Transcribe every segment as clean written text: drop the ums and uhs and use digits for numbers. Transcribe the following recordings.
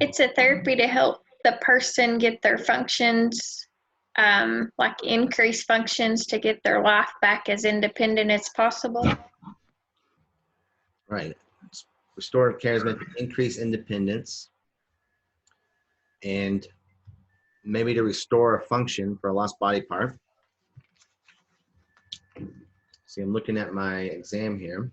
It's a therapy to help the person get their functions, like increase functions to get their life back as independent as possible. Right. Restorative care is meant to increase independence and maybe to restore a function for a lost body part. See, I'm looking at my exam here.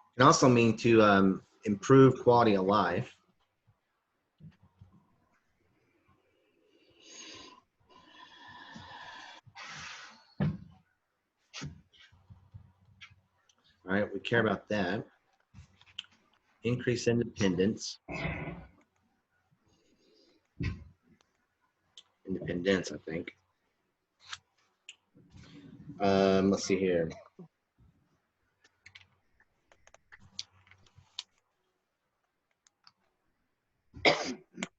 It can also mean to improve quality of life. All right, we care about that. Increase independence. Independence, I think. Let's see here.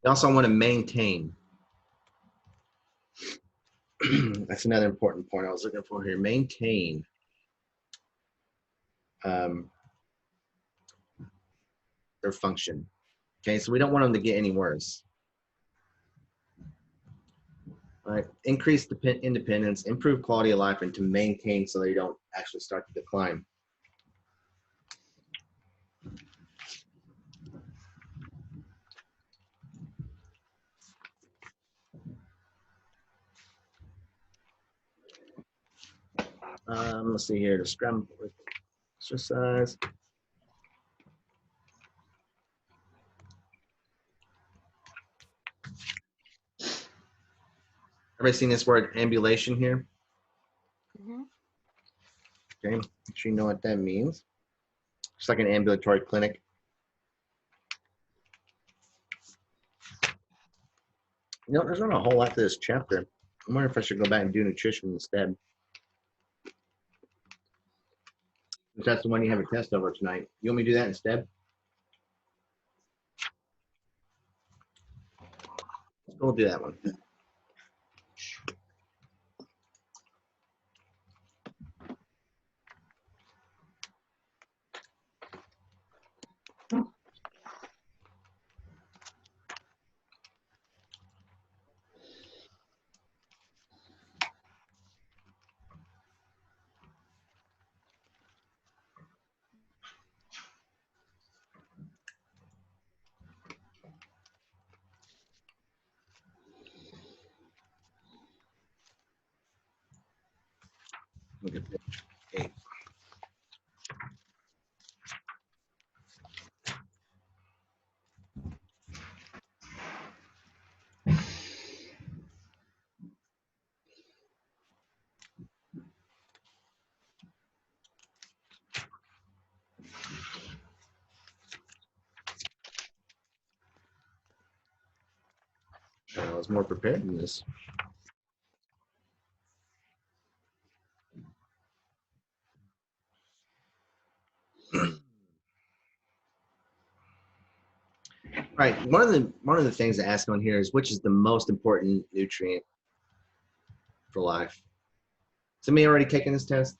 You also want to maintain. That's another important point I was looking for here. Maintain. Their function. Okay, so we don't want them to get any worse. All right, increase independence, improve quality of life, and to maintain so they don't actually start to decline. Let's see here, the scrum exercise. Everybody seen this word ambulation here? Mm-hmm. Okay, make sure you know what that means. It's like an ambulatory clinic. You know, there's not a whole lot to this chapter. I wonder if I should go back and do nutrition instead. Since that's the one you have a test over tonight. You want me to do that instead? Let's go do that one. Look at page 8. I was more prepared than this. Right. One of the things to ask on here is which is the most important nutrient for life. Somebody already taken this test?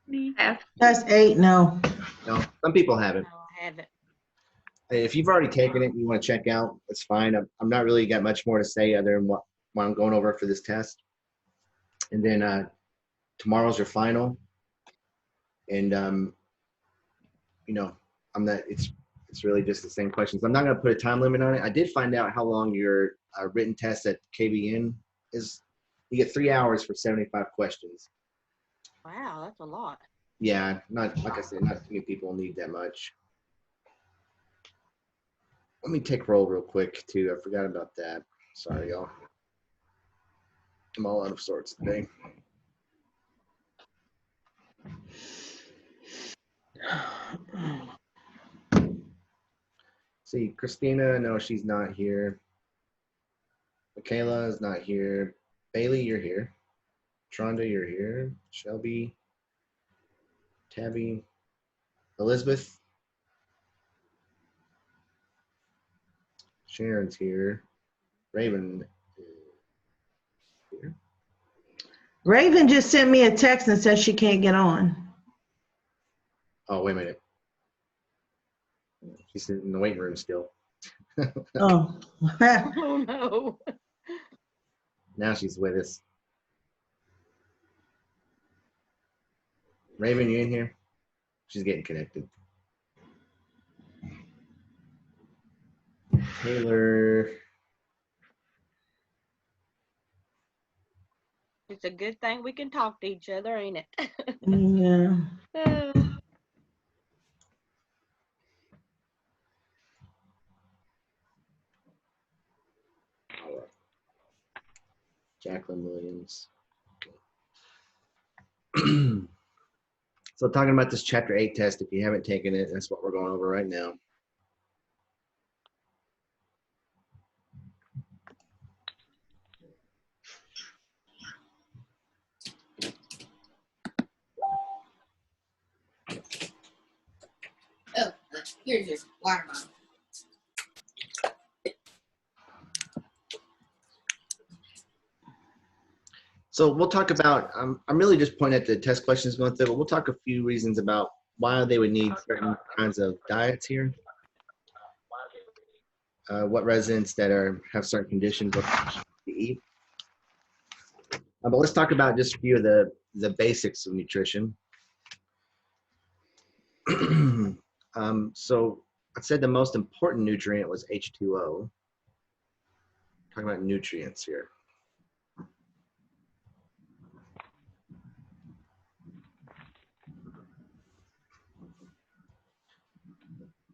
Me. Test 8, no. No. Some people haven't. No, I haven't. If you've already taken it and you want to check out, that's fine. I'm not really got much more to say other than what I'm going over for this test. And then tomorrow's your final. And you know, it's really just the same questions. I'm not going to put a time limit on it. I did find out how long your written test at KBN is. You get 3 hours for 75 questions. Wow, that's a lot. Yeah, not like I said, not too many people need that much. Let me take roll real quick too. I forgot about that. Sorry, y'all. I'm all out of sorts today. See, Christina, no, she's not here. Michaela is not here. Bailey, you're here. Tronda, you're here. Shelby. Tabby, Elizabeth. Sharon's here. Raven is here. Raven just sent me a text and says she can't get on. Oh, wait a minute. She's in the waiting room still. Oh. Oh, no. Now she's with us. Raven, you in here? She's getting connected. Taylor. It's a good thing we can talk to each other, ain't it? Yeah. Jacqueline Williams. So talking about this chapter 8 test, if you haven't taken it, that's what we're going over right now. Oh, here's your water bottle. So we'll talk about, I'm really just pointing at the test questions going through, but we'll talk a few reasons about why they would need certain kinds of diets here. What residents that have certain conditions what to eat. But let's talk about just a few of the basics of nutrition. So I said the most important nutrient was H2O. Talking about nutrients here.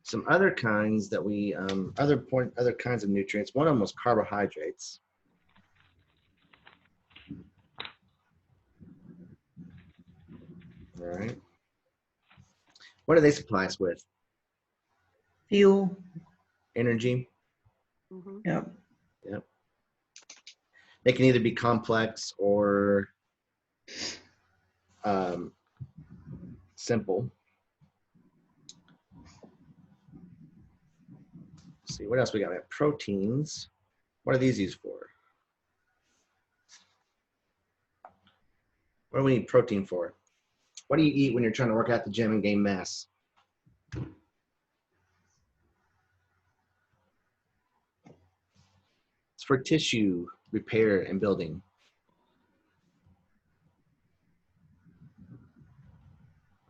Some other kinds that we, other kinds of nutrients. One of them was carbohydrates. All right. What do they supply us with? Fuel. Energy. Mhm. Yep. Yep. They can either be complex or simple. Let's see, what else we got? We have proteins. What are these used for? What do we need protein for? What do you eat when you're trying to work out the gym and gain mass? It's for tissue repair and building.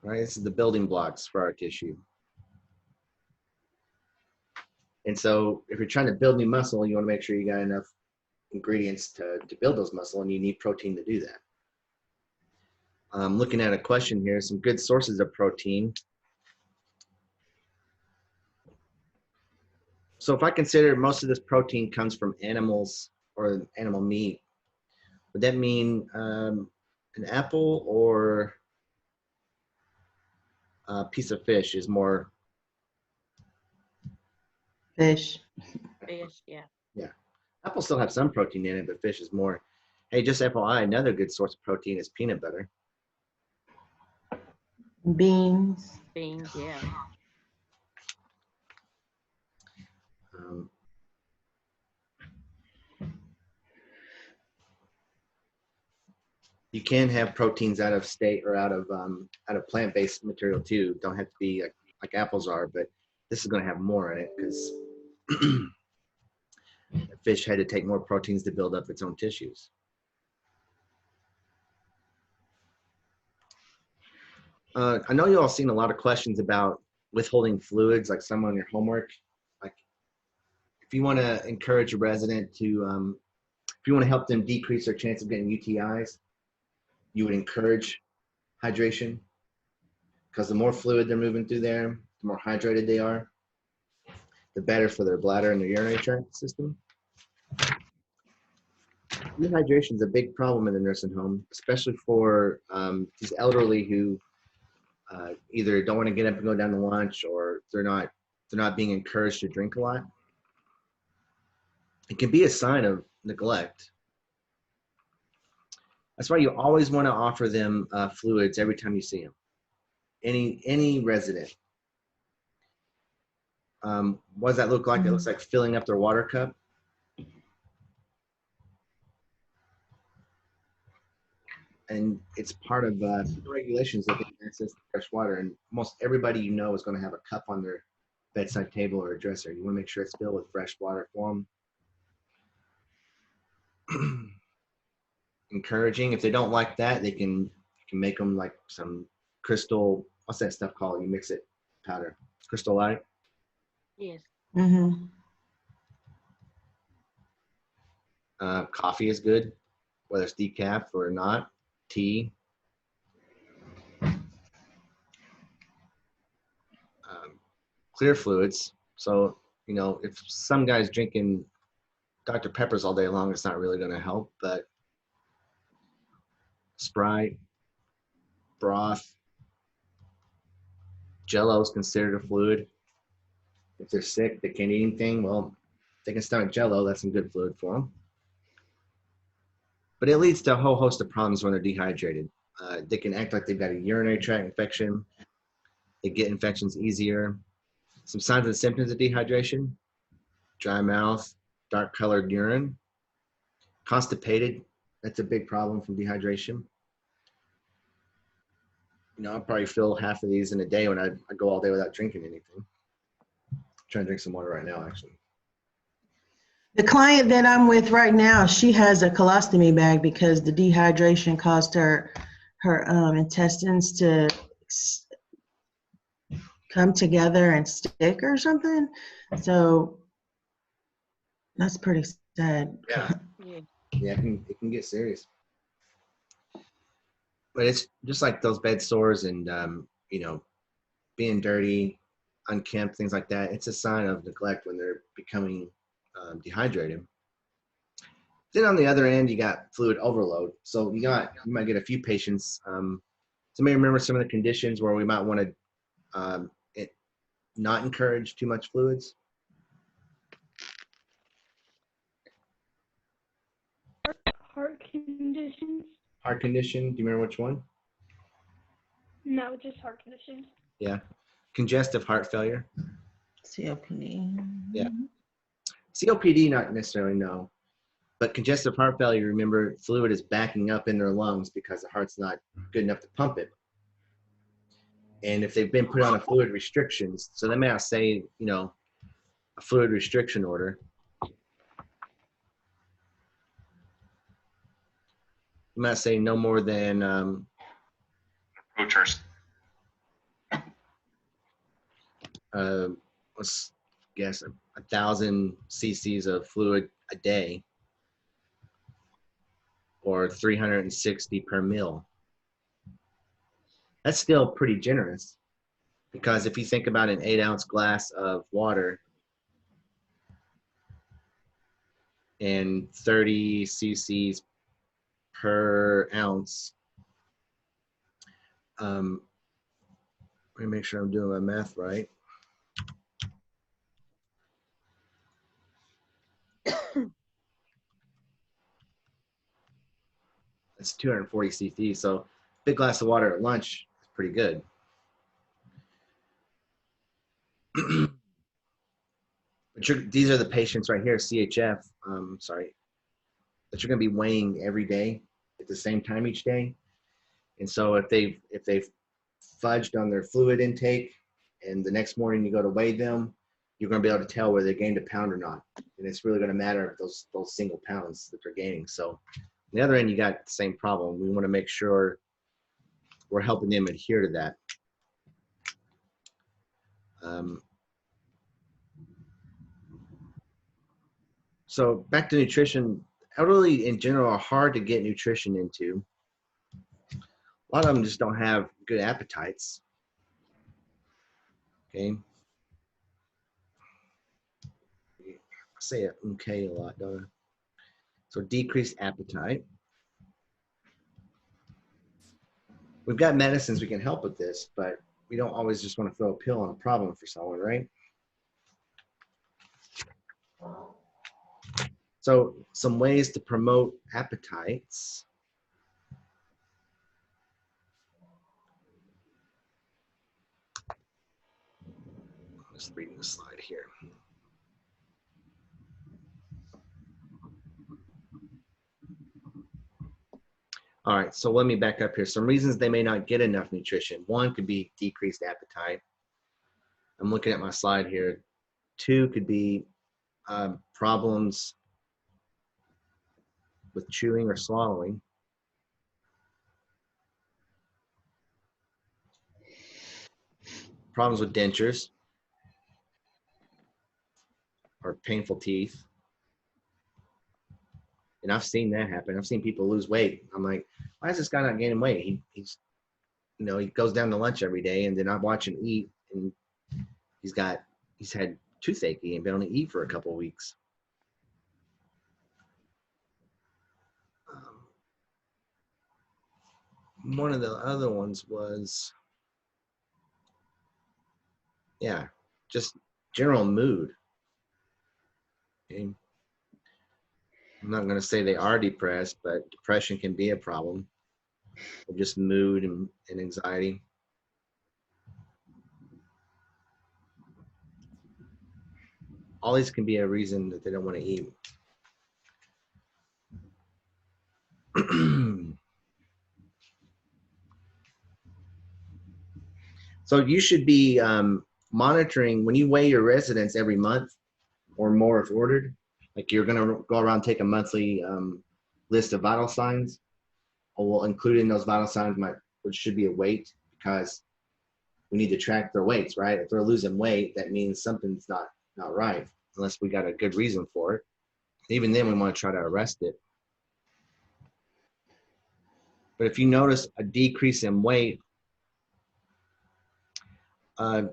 All right, this is the building blocks for our tissue. And so if you're trying to build new muscle, you want to make sure you got enough ingredients to build those muscle, and you need protein to do that. Looking at a question here, some good sources of protein. So if I consider most of this protein comes from animals or animal meat, would that mean an apple or a piece of fish is more? Fish. Fish, yeah. Yeah. Apples still have some protein in it, but fish is more. Hey, just FYI, another good source of protein is peanut butter. Beans. Beans, yeah. You can have proteins out of state or out of plant-based material too. Don't have to be like apples are, but this is going to have more in it because fish had to take more proteins to build up its own tissues. I know you all seen a lot of questions about withholding fluids, like some on your homework. Like, if you want to encourage a resident to, if you want to help them decrease their chance of getting UTIs, you would encourage hydration, because the more fluid they're moving through there, the more hydrated they are, the better for their bladder and their urinary tract system. Dehydration is a big problem in the nursing home, especially for these elderly who either don't want to get up and go down to lunch, or they're not being encouraged to drink a lot. It can be a sign of neglect. That's why you always want to offer them fluids every time you see them. any resident. What does that look like? It looks like filling up their water cup. And it's part of the regulations that they can access fresh water. And almost everybody you know is going to have a cup on their bedside table or a dresser. You want to make sure it's filled with fresh water for them. Encouraging. If they don't like that, you can make them like some crystal. What's that stuff called? You mix it powder. Crystal light. Yes. Mm-hmm. Coffee is good, whether it's decaf or not. Tea. Clear fluids. So, you know, if some guy's drinking Dr. Peppers all day long, it's not really going to help, but Sprite, broth, Jello is considered a fluid. If they're sick, they can't eat anything, well, they can stomach Jello. That's some good fluid for them. But it leads to a whole host of problems when they're dehydrated. They can act like they've got a urinary tract infection. They get infections easier. Some signs and symptoms of dehydration: dry mouth, dark colored urine, constipated. That's a big problem from dehydration. You know, I'll probably fill half of these in a day when I go all day without drinking anything. I'm trying to drink some water right now, actually. The client that I'm with right now, she has a colostomy bag because the dehydration caused her intestines to come together and stick or something. So that's pretty sad. Yeah. Yeah. Yeah, it can get serious. But it's just like those bed sores and, you know, being dirty, unkempt, things like that. It's a sign of neglect when they're becoming dehydrated. Then on the other end, you got fluid overload. So you might get a few patients. Somebody remember some of the conditions where we might want to not encourage too much fluids? Heart conditions? Heart condition. Do you remember which one? No, just heart conditions. Yeah. Congestive heart failure. COPD. Yeah. COPD, not necessarily, no. But congestive heart failure, remember, fluid is backing up in their lungs because the heart's not good enough to pump it. And if they've been put on a fluid restrictions, so they may not say, you know, a fluid restriction order. You might say no more than Approachers. let's guess 1,000 cc's of fluid a day, or 360 per mil. That's still pretty generous, because if you think about an 8-ounce glass of water and 30 cc's per ounce, let me make sure I'm doing my math right. That's 240 cc's. So big glass of water at lunch is pretty good. But these are the patients right here, CHF, that you're going to be weighing every day at the same time each day. And so if they've fudged on their fluid intake and the next morning you go to weigh them, you're going to be able to tell whether they gained a pound or not. And it's really going to matter those single pounds that they're gaining. So on the other end, you got the same problem. We want to make sure we're helping them adhere to that. So back to nutrition. Elderly in general are hard to get nutrition into. A lot of them just don't have good appetites. Okay. I say okay a lot, don't I? So decreased appetite. We've got medicines we can help with this, but we don't always just want to throw a pill on a problem for someone, right? So some ways to promote appetites. Just reading the slide here. All right, so let me back up here. Some reasons they may not get enough nutrition. One could be decreased appetite. I'm looking at my slide here. Two could be problems with chewing or swallowing. Problems with dentures or painful teeth. And I've seen that happen. I've seen people lose weight. I'm like, why is this guy not gaining weight? He's, you know, he goes down to lunch every day, and then I watch him eat, and he's had toothache. He ain't been able to eat for a couple of weeks. One of the other ones was, yeah, just general mood. Okay. I'm not going to say they are depressed, but depression can be a problem. Or just mood and anxiety. All these can be a reason that they don't want to eat. So you should be monitoring when you weigh your residents every month or more if ordered. Like you're going to go around, take a monthly list of vital signs. Or we'll include in those vital signs which should be a weight, because we need to track their weights, right? If they're losing weight, that means something's not right, unless we got a good reason for it. Even then, we want to try to arrest it. But if you notice a decrease in weight, I'm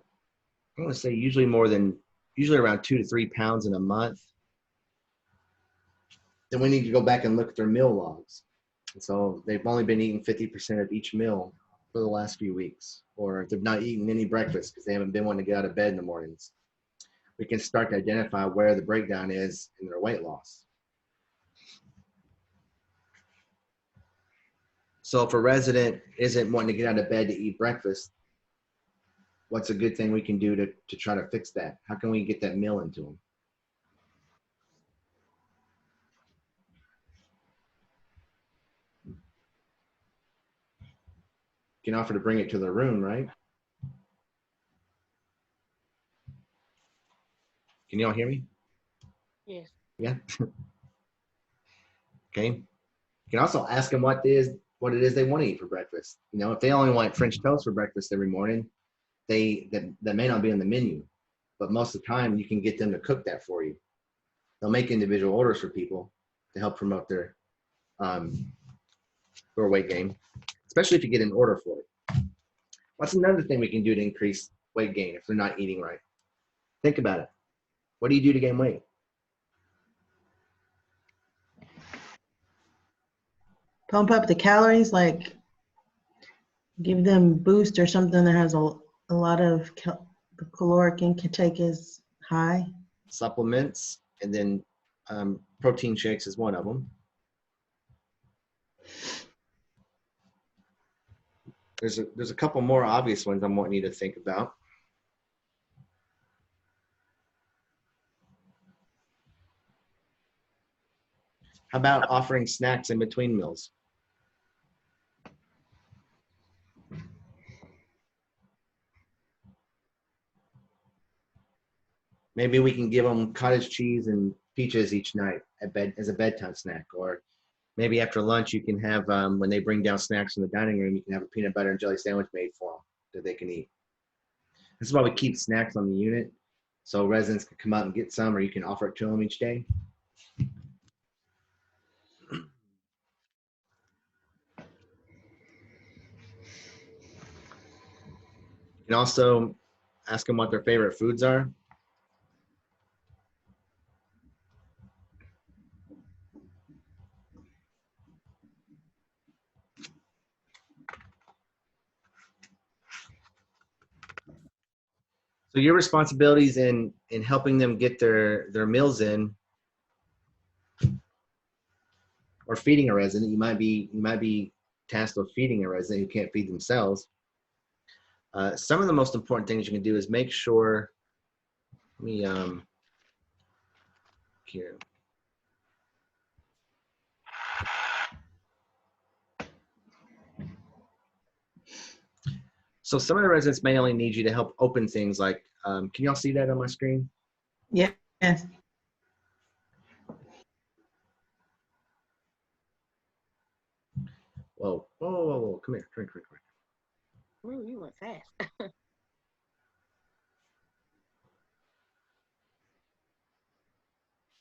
going to say usually around 2 to 3 pounds in a month, then we need to go back and look at their meal logs. And so they've only been eating 50% of each meal for the last few weeks, or they've not eaten any breakfast because they haven't been wanting to get out of bed in the mornings. We can start to identify where the breakdown is in their weight loss. So if a resident isn't wanting to get out of bed to eat breakfast, what's a good thing we can do to try to fix that? How can we get that meal into them? You can offer to bring it to their room, right? Can you all hear me? Yes. Yeah. Okay. You can also ask them what it is they want to eat for breakfast. You know, if they only want French toast for breakfast every morning, that may not be on the menu, but most of the time you can get them to cook that for you. They'll make individual orders for people to help promote their weight gain, especially if you get an order for it. What's another thing we can do to increase weight gain if they're not eating right? Think about it. What do you do to gain weight? Pump up the calories, like give them boost or something that has a lot of the caloric intake is high. Supplements, and then protein shakes is one of them. There's a couple more obvious ones I'm wanting you to think about. How about offering snacks in between meals? Maybe we can give them cottage cheese and peaches each night at bed as a bedtime snack, or maybe after lunch you can have when they bring down snacks from the dining room, you can have a peanut butter and jelly sandwich made for them that they can eat. This is why we keep snacks on the unit, so residents can come out and get some, or you can offer it to them each day. You can also ask them what their favorite foods are. So your responsibilities in helping them get their meals in, or feeding a resident, you might be tasked with feeding a resident who can't feed themselves. Some of the most important things you can do is make sure Let me here. So some of the residents may only need you to help open things like, can y'all see that on my screen? Yes. Whoa, whoa, whoa, whoa, come here, come here. Ooh, you went fast.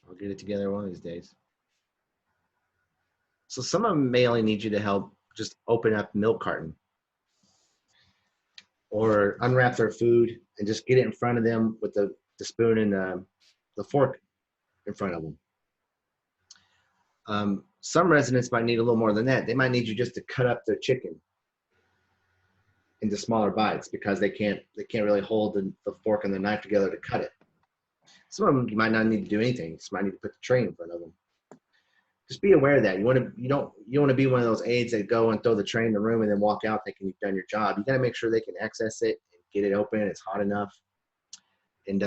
I'll get it together one of these days. So some of them may only need you to help just open up milk carton or unwrap their food and just get it in front of them with the spoon and the fork in front of them. Some residents might need a little more than that. They might need you just to cut up their chicken into smaller bites because they can't really hold the fork and the knife together to cut it. Some of them you might not need to do anything. You just might need to put the tray in front of them. Just be aware of that. You don't want to be one of those aides that go and throw the tray in the room and then walk out thinking you've done your job. You got to make sure they can access it and get it open. It's hot enough, and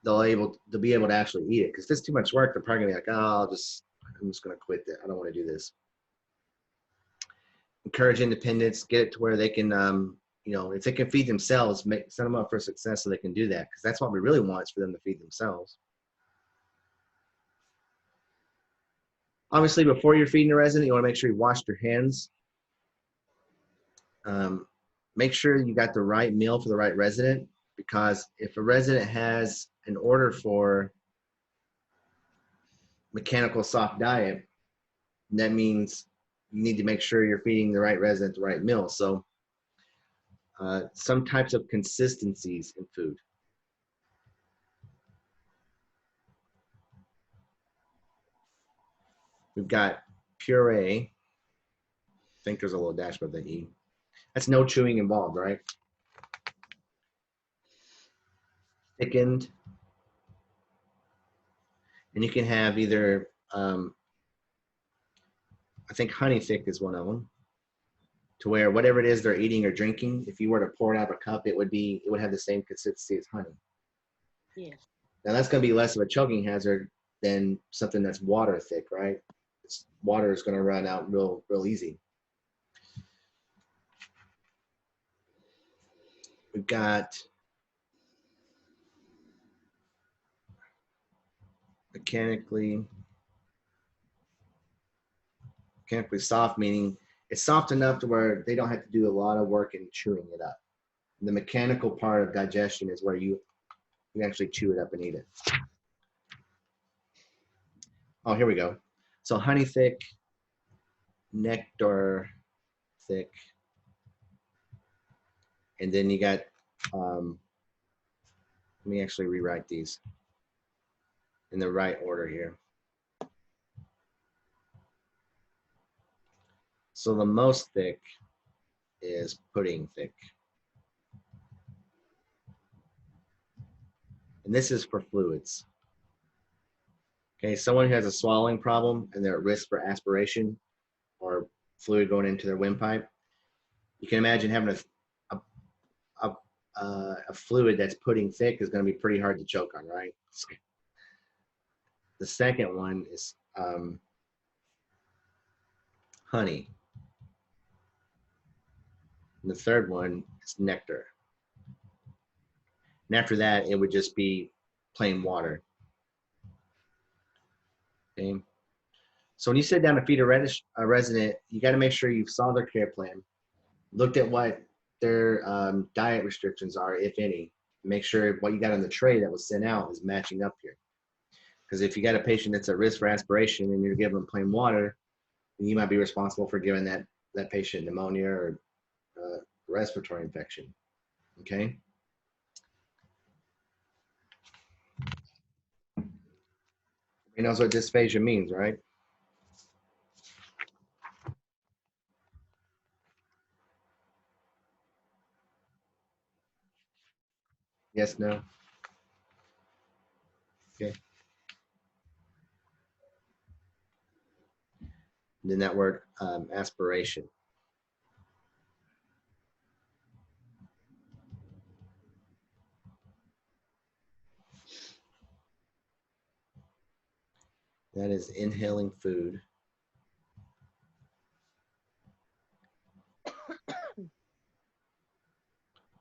they'll be able to actually eat it. Because if it's too much work, they're probably gonna be like, oh, I'm just gonna quit it. I don't want to do this. Encourage independence. Get it to where they can, if they can feed themselves, set them up for success so they can do that. Because that's what we really want is for them to feed themselves. Obviously, before you're feeding a resident, you want to make sure you washed your hands. Make sure you got the right meal for the right resident, because if a resident has an order for mechanical soft diet, that means you need to make sure you're feeding the right resident the right meal. So some types of consistencies in food. We've got puree. I think there's a little dash above the E. That's no chewing involved, right? Thickened. And you can have either, I think honey thick is one of them, to where whatever it is they're eating or drinking, if you were to pour it out of a cup, it would have the same consistency as honey. Yes. Now that's going to be less of a choking hazard than something that's water thick, right? Water is going to run out real easy. We've got mechanically soft, meaning it's soft enough to where they don't have to do a lot of work in chewing it up. The mechanical part of digestion is where you actually chew it up and eat it. Oh, here we go. So honey thick, nectar thick, and then you got, let me actually rewrite these in the right order here. So the most thick is pudding thick. And this is for fluids. Okay, someone who has a swallowing problem and they're at risk for aspiration or fluid going into their windpipe, you can imagine having a fluid that's pudding thick is going to be pretty hard to choke on, right? The second one is honey. And the third one is nectar. And after that, it would just be plain water. Okay. So when you sit down to feed a resident, you got to make sure you saw their care plan, looked at what their diet restrictions are, if any. Make sure what you got on the tray that was sent out is matching up here. Because if you got a patient that's at risk for aspiration and you're giving them plain water, then you might be responsible for giving that patient pneumonia or respiratory infection. Okay. Everybody knows what dysphagia means, right? Yes, no? Okay. And then that word aspiration. That is inhaling food.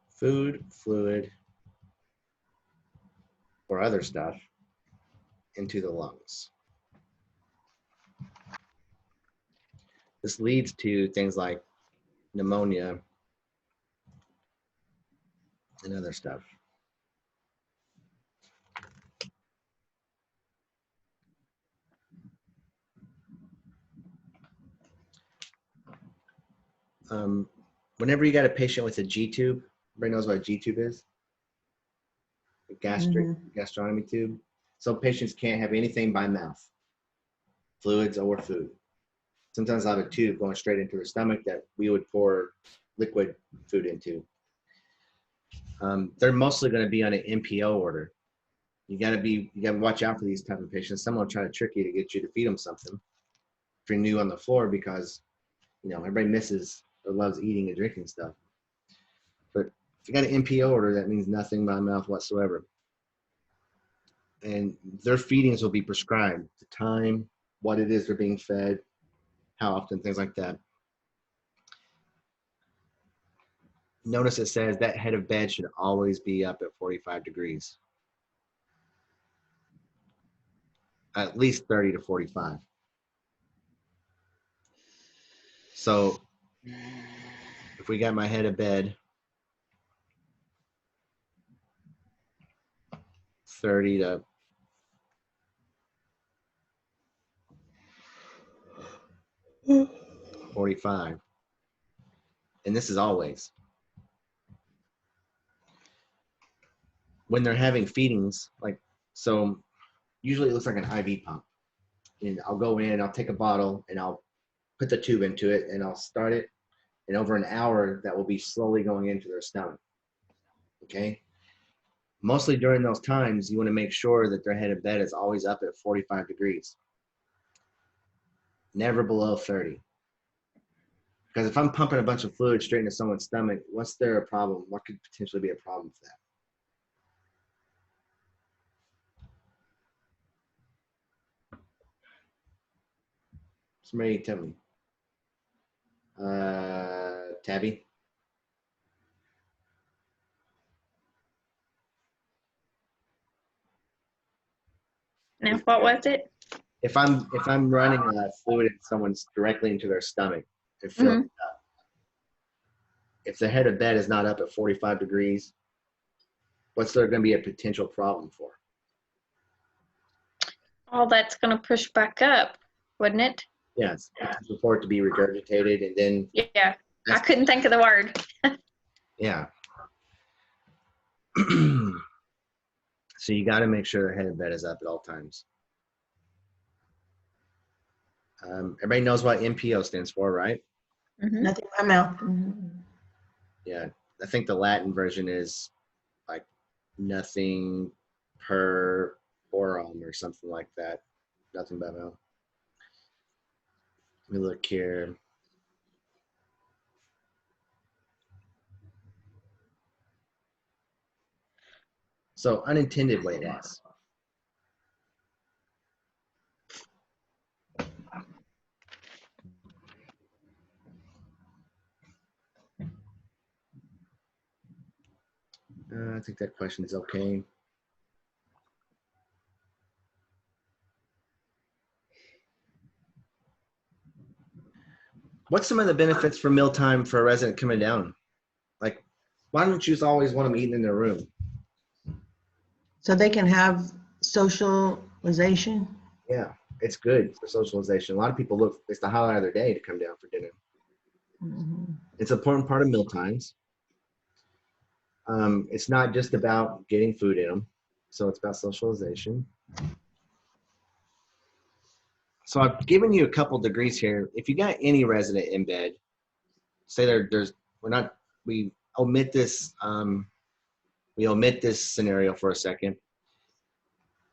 Food, fluid, or other stuff into the lungs. This leads to things like pneumonia and other stuff. Whenever you got a patient with a G-tube, everybody knows what a G-tube is? A gastronomy tube. So patients can't have anything by mouth, fluids or food. Sometimes I have a tube going straight into their stomach that we would pour liquid food into. They're mostly going to be on an MPO order. You got to watch out for these type of patients. Someone will try to trick you to get you to feed them something if you're new on the floor, because everybody misses or loves eating and drinking stuff. But if you got an MPO order, that means nothing by mouth whatsoever. And their feedings will be prescribed, the time, what it is they're being fed, how often, things like that. Notice it says that head of bed should always be up at 45 degrees. At least 30 to 45. So if we got my head of bed 30 to 45, and this is always. When they're having feedings, so usually it looks like an IV pump. And I'll go in, I'll take a bottle, and I'll put the tube into it, and I'll start it. And over an hour, that will be slowly going into their stomach. Okay? Mostly during those times, you want to make sure that their head of bed is always up at 45 degrees. Never below 30. Because if I'm pumping a bunch of fluid straight into someone's stomach, what's there a problem? What could potentially be a problem with that? Somebody tell me. Tabby? Now, what was it? If I'm running fluid in someone's directly into their stomach, it fills it up. If the head of bed is not up at 45 degrees, what's there going to be a potential problem for? All that's going to push back up, wouldn't it? Yes, potential for it to be regurgitated, and then Yeah, I couldn't think of the word. yeah. So you got to make sure their head of bed is up at all times. Everybody knows what MPO stands for, right? Nothing by mouth. Yeah, I think the Latin version is like nothing per orum or something like that. Nothing by mouth. Let me look here. So unintended weight loss. I think that question is okay. What's some of the benefits for mealtime for a resident coming down? Like, why don't you just always want them eating in their room? So they can have socialization. Yeah, it's good for socialization. A lot of people it's the highlight of their day to come down for dinner. It's an important part of meal times. It's not just about getting food in them, so it's about socialization. So I've given you a couple degrees here. If you got any resident in bed, say we omit this scenario for a second.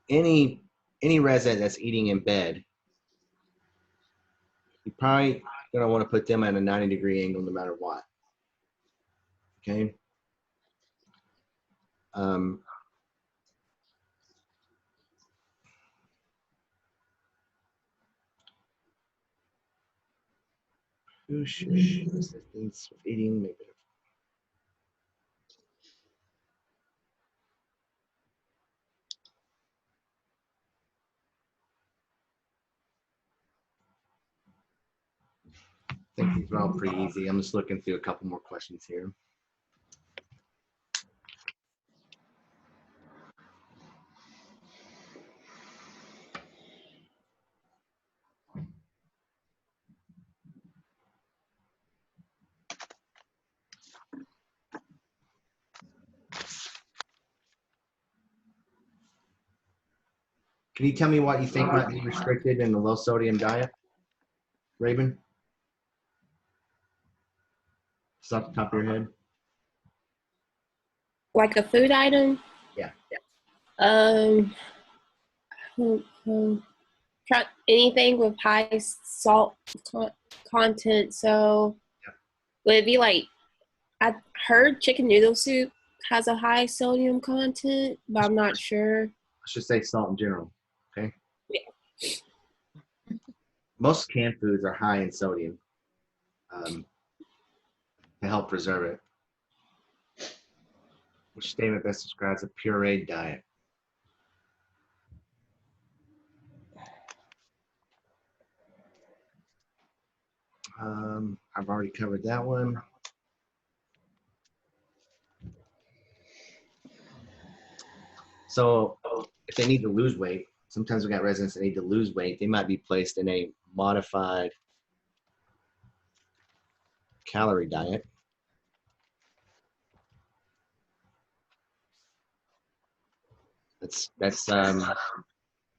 Any resident that's eating in bed, you're probably gonna want to put them at a 90-degree angle no matter what. Okay. Who should assistance with eating? Maybe. I think these are all pretty easy. I'm just looking through a couple more questions here. Can you tell me what you think might be restricted in the low sodium diet, Raven? Just off the top of your head. Like a food item? Yeah. Um, try anything with high salt content. So would it be like, I heard chicken noodle soup has a high sodium content, but I'm not sure. I should say salt in general. Okay. Yeah. Most canned foods are high in sodium to help preserve it. Which statement best describes a pureed diet? I've already covered that one. So if they need to lose weight, sometimes we got residents that need to lose weight, they might be placed in a modified calorie diet. That's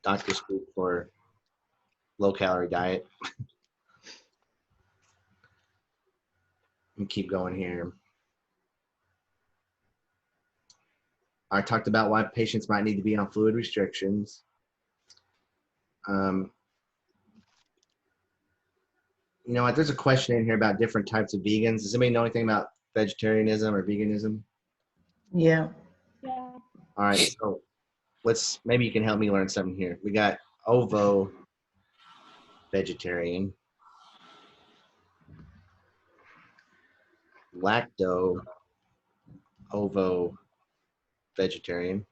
doctor speak for low calorie diet. And keep going here. I talked about why patients might need to be on fluid restrictions. You know what? There's a question in here about different types of vegans. Does anybody know anything about vegetarianism or veganism? Yeah. Yeah. All right, so maybe you can help me learn something here. We got ovo vegetarian, lacto ovo vegetarian,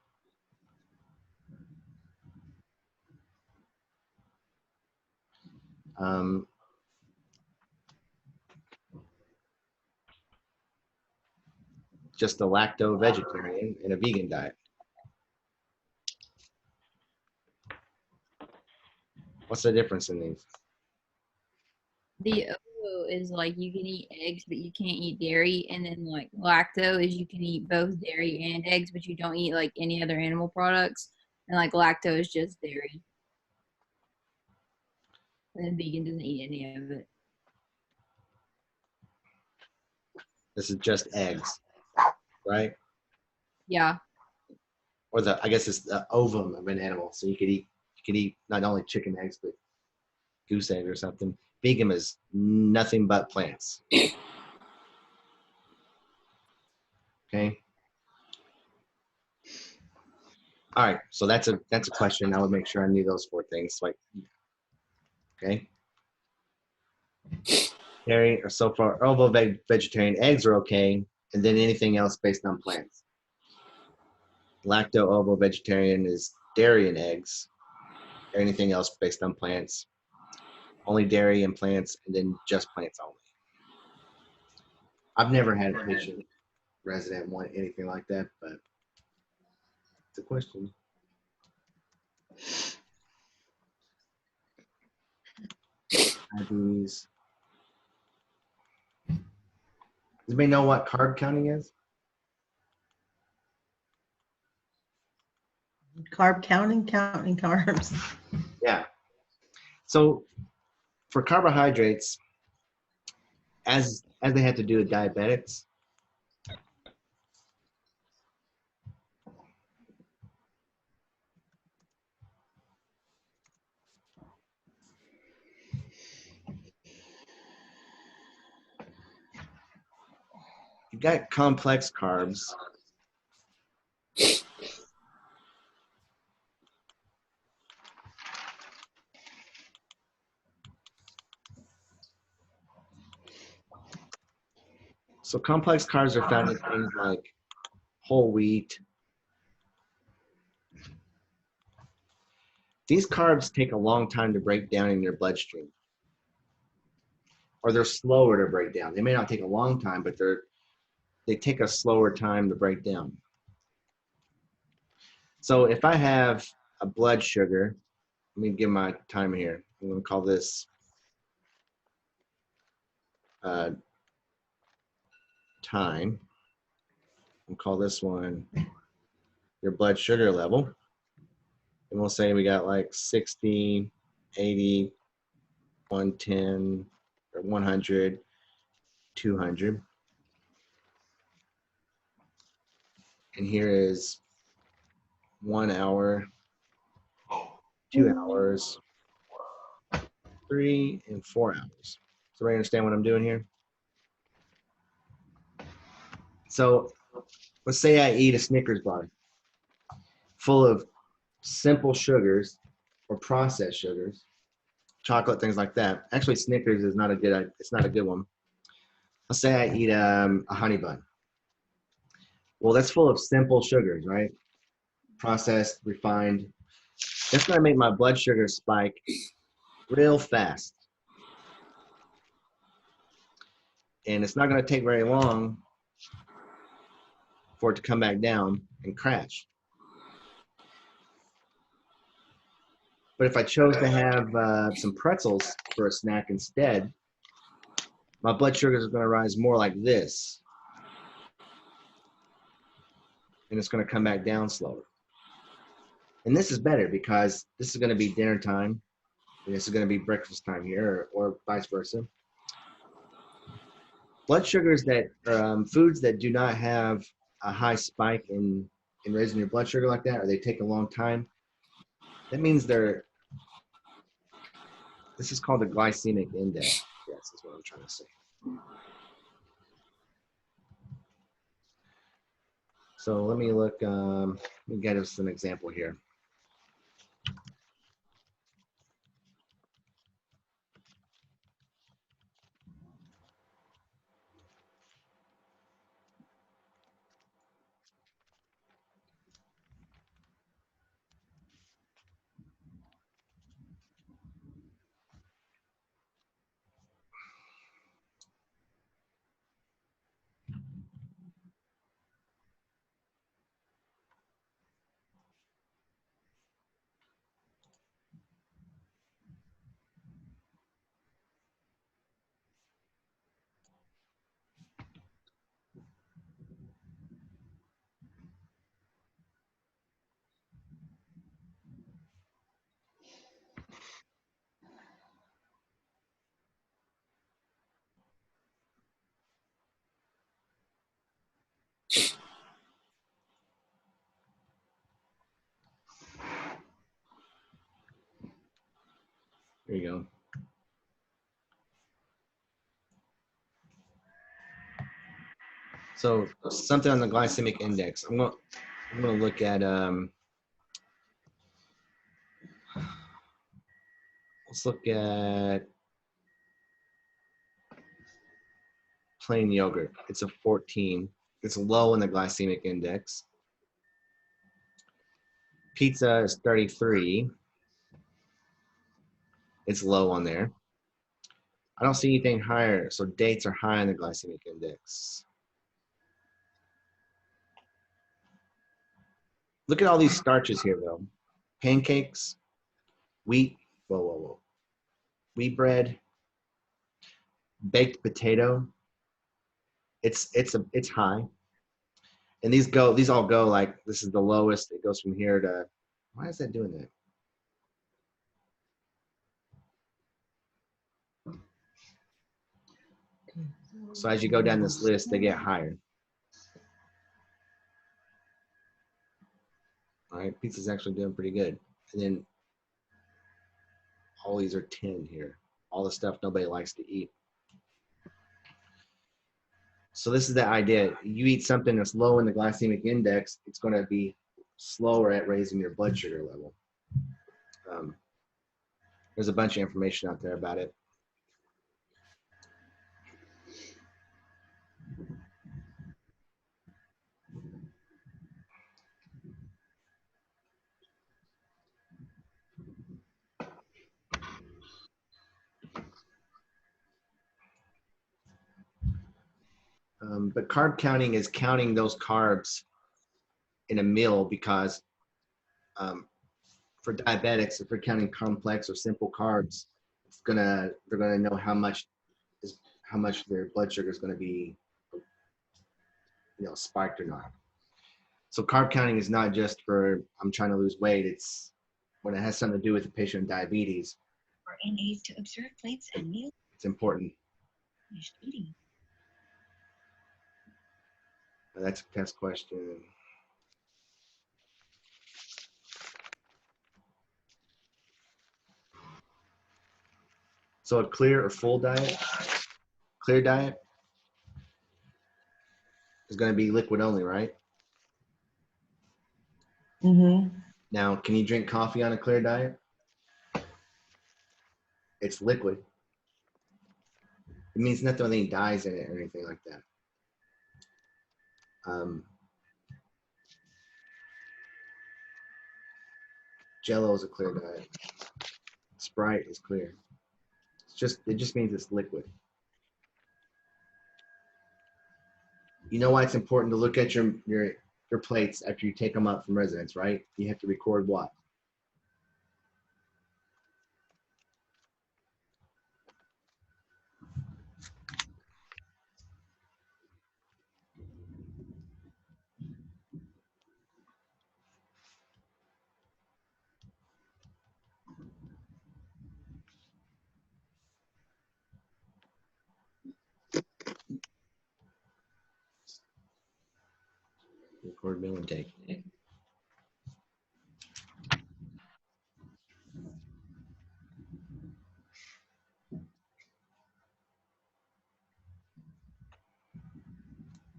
just a lacto vegetarian in a vegan diet. What's the difference in these? The ovo is like you can eat eggs, but you can't eat dairy. And then like lacto is you can eat both dairy and eggs, but you don't eat like any other animal products. And like lacto is just dairy. And then vegan doesn't eat any of it. This is just eggs, right? Yeah. Or I guess it's the ovum of an animal. So you could eat not only chicken eggs, but goose egg or something. Vegan is nothing but plants. Okay. All right. So that's a question. I would make sure I knew those 4 things. Like, okay. Dairy or so far ovo vegetarian eggs are okay, and then anything else based on plants. Lacto ovo vegetarian is dairy and eggs. Anything else based on plants. Only dairy and plants, and then just plants only. I've never had a patient resident want anything like that, but it's a question. Diabetes. Does anybody know what carb counting is? Carb counting carbs. Yeah. So for carbohydrates, as they have to do with diabetics, you've got complex carbs. So complex carbs are found in things like whole wheat. These carbs take a long time to break down in your bloodstream, or they're slower to break down. They may not take a long time, but they take a slower time to break down. So if I have a blood sugar, let me give my timer here. I'm going to call this time. We'll call this one your blood sugar level. And we'll say we got like 60, 80, 110, or 100, 200. And here is 1 hour, 2 hours, 3 and 4 hours. So everybody understand what I'm doing here? So let's say I eat a Snickers bar full of simple sugars or processed sugars, chocolate, things like that. Actually, Snickers is not a good, it's not a good one. Let's say I eat a honey bun. Well, that's full of simple sugars, right? Processed, refined. That's gonna make my blood sugar spike real fast. And it's not gonna take very long for it to come back down and crash. But if I chose to have some pretzels for a snack instead, my blood sugar is going to rise more like this. And it's going to come back down slower. And this is better because this is going to be dinner time, and this is going to be breakfast time here, or vice versa. Blood sugars that, foods that do not have a high spike in raising your blood sugar like that, or they take a long time, that means this is called the glycemic index. Yes, is what I'm trying to say. So let me look, let me get us an example here. There you go. So something on the glycemic index. I'm gonna look at let's look at plain yogurt. It's a 14. It's low in the glycemic index. Pizza is 33. It's low on there. I don't see anything higher, so dates are high in the glycemic index. Look at all these starches here, though. Pancakes, wheat, whoa. Wheat bread, baked potato. It's high. And these all go like, this is the lowest. It goes from here to, why is that doing that? So as you go down this list, they get higher. All right, pizza's actually doing pretty good. And then all these are 10 here. All the stuff nobody likes to eat. So this is the idea. You eat something that's low in the glycemic index, it's going to be slower at raising your blood sugar level. There's a bunch of information out there about it. But carb counting is counting those carbs in a meal because for diabetics, if they're counting complex or simple carbs, they're gonna know how much their blood sugar is gonna be, spiked or not. So carb counting is not just for I'm trying to lose weight. It's when it has something to do with the patient with diabetes. For NAs to observe plates and meals. It's important. Finished eating. That's a test question. So a clear or full diet? Clear diet is going to be liquid only, right? Mm-hmm. Now, can you drink coffee on a clear diet? It's liquid. It means nothing dyes in it or anything like that. Jello is a clear diet. Sprite is clear. It just means it's liquid. You know why it's important to look at your plates after you take them out from residence, right? You have to record what? Record meal intake.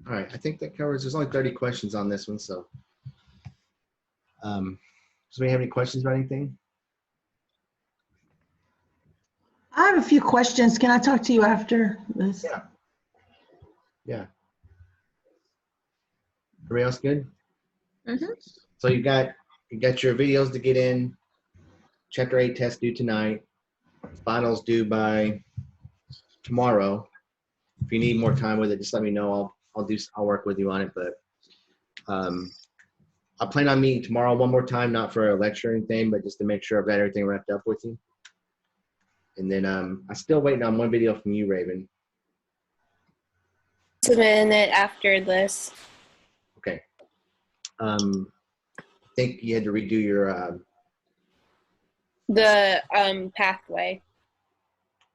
All right, I think that covers. There's only 30 questions on this one, so. Does anybody have any questions about anything? I have a few questions. Can I talk to you after this? Yeah. Yeah. Everybody else good? Mhm. So you got your videos to get in. Checker 8 test due tonight. Finals due by tomorrow. If you need more time with it, just let me know. I'll work with you on it. But I plan on meeting tomorrow one more time, not for a lecture or anything, but just to make sure I've got everything wrapped up with you. And then I'm still waiting on one video from you, Raven. Submit it after this. Okay. I think you had to redo your The pathway.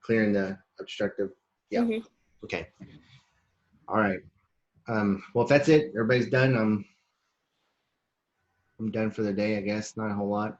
clearing the obstructive. Yeah. Mhm. Okay. All right. Well, if that's it, everybody's done. I'm done for the day, I guess. Not a whole lot.